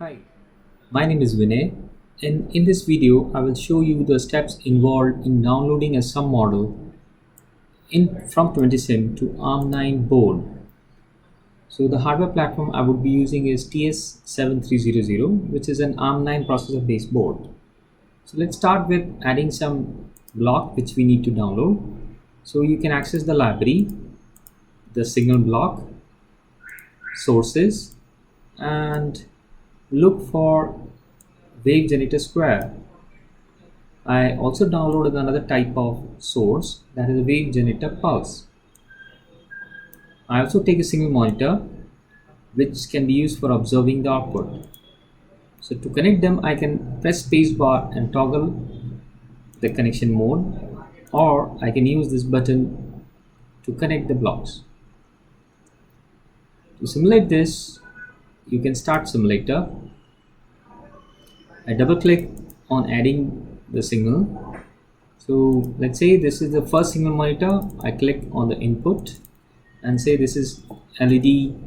Hi, my name is Vinay, and in this video I will show you the steps involved in downloading a sum model from 20sim to ARM9 board. So the hardware platform I would be using is TS7300, which is an ARM9 processor based board. So let's start with adding some block which we need to download. So you can access the library, the signal block, sources, and look for wave generator square. I also downloaded another type of source, that is a wave generator pulse. I also take a single monitor which can be used for observing the output. So to connect them, I can press spacebar and toggle the connection mode, or I can use this button to connect the blocks. To simulate this, you can start simulator. I double click on adding the signal. So let's say this is the first signal monitor. I click on the input and say this is LED,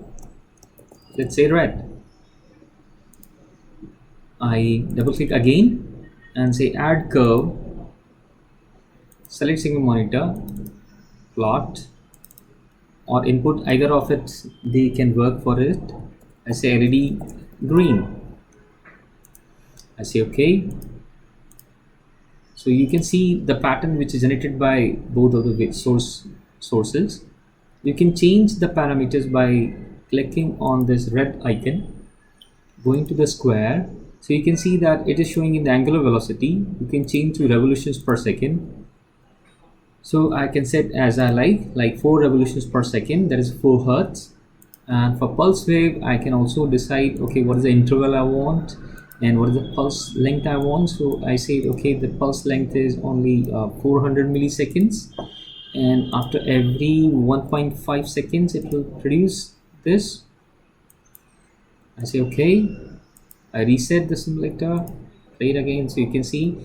let's say red. I double click again and say add curve, select signal monitor, plot or input, either of it they can work for it. I say LED green. I say OK. So you can see the pattern which is generated by both of the sources. You can change the parameters by clicking on this red icon, going to the square. So you can see that it is showing in the angular velocity. You can change to revolutions per second. So I can set as I like 4 revolutions per second, that is 4 Hertz. And for pulse wave, I can also decide, okay, what is the interval I want and what is the pulse length I want. So I say, okay, the pulse length is only 400 milliseconds, and after every 1.5 seconds it will produce this. I say okay. I reset the simulator, play it again, so you can see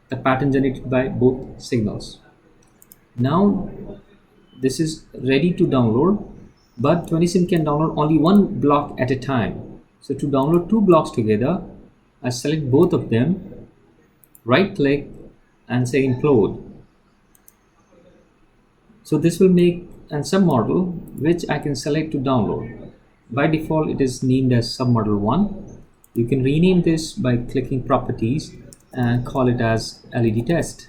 the pattern generated by both signals. Now this is ready to download, but 20sim can download only one block at a time. So to download 2 blocks together, I select both of them, right click and say implode. So this will make a submodel which I can select to download. By default it is named as submodel 1. You can rename this by clicking properties and call it as LED test.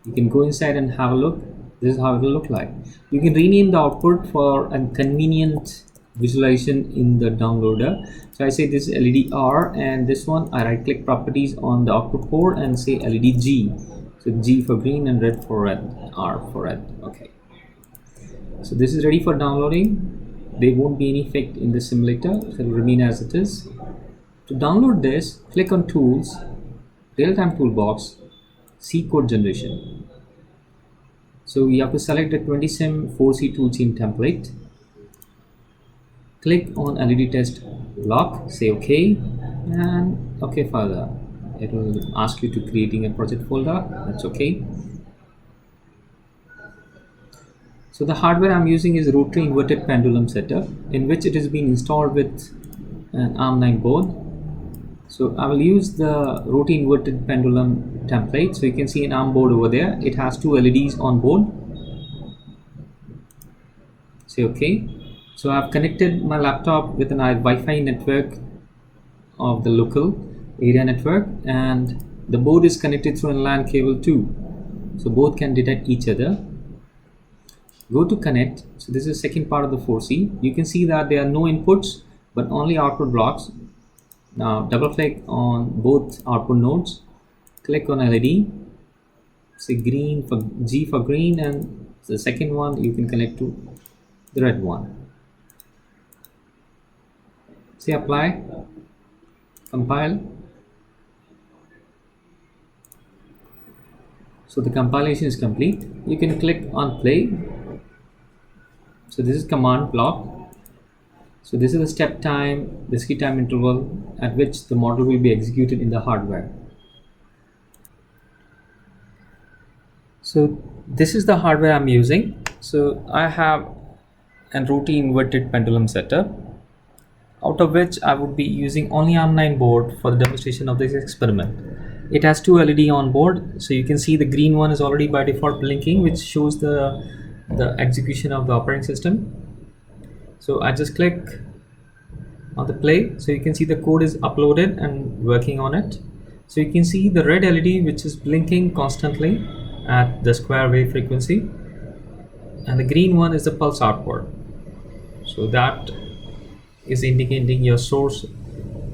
You can go inside and have a look. This is how it will look like. You can rename the output for a convenient visualization in the downloader. So I say this is LED R, and this one I right click properties on the output port and say LED G. So G for green and red for red, R for red. Okay. So this is ready for downloading. There won't be any effect in the simulator, so it will remain as it is. To download this, click on Tools, Real-Time Toolbox, C Code Generation. So you have to select the 20sim 4C toolchain template. Click on LED test block, say OK, and OK further. It will ask you to creating a project folder. That's OK. So the hardware I'm using is Rotary inverted pendulum setup, in which it is being installed with an ARM9 board. So I will use the Rotary inverted pendulum template. So you can see an ARM board over there. It has 2 LEDs on board. Say OK. So I've connected my laptop with an Wi-Fi network of the local area network, and the board is connected through a LAN cable too. So both can detect each other. Go to connect. So this is the second part of the 4C. You can see that there are no inputs but only output blocks. Now double click on both output nodes, click on LED, say green for G for green, and the second one you can connect to the red one. Say apply, compile. So the compilation is complete. You can click on play. So this is command block. So this is the step time, discrete time interval at which the model will be executed in the hardware. So this is the hardware I'm using. So I have a Rotary inverted pendulum setup. out of which I would be using only ARM9 board for the demonstration of this experiment. It has two LED on board, so you can see the green one is already by default blinking, which shows the execution of the operating system. So I just click on the play, so you can see the code is uploaded and working on it. So you can see the red LED which is blinking constantly at the square wave frequency, and the green one is the pulse output. So that is indicating your source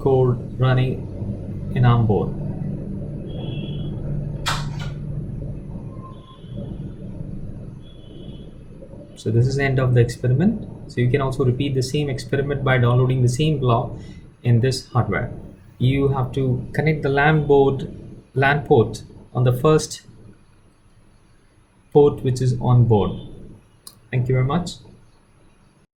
code running in ARM board. So this is the end of the experiment. So you can also repeat the same experiment by downloading the same block in this hardware. You have to connect the LAN port on the first port which is on board. Thank you very much.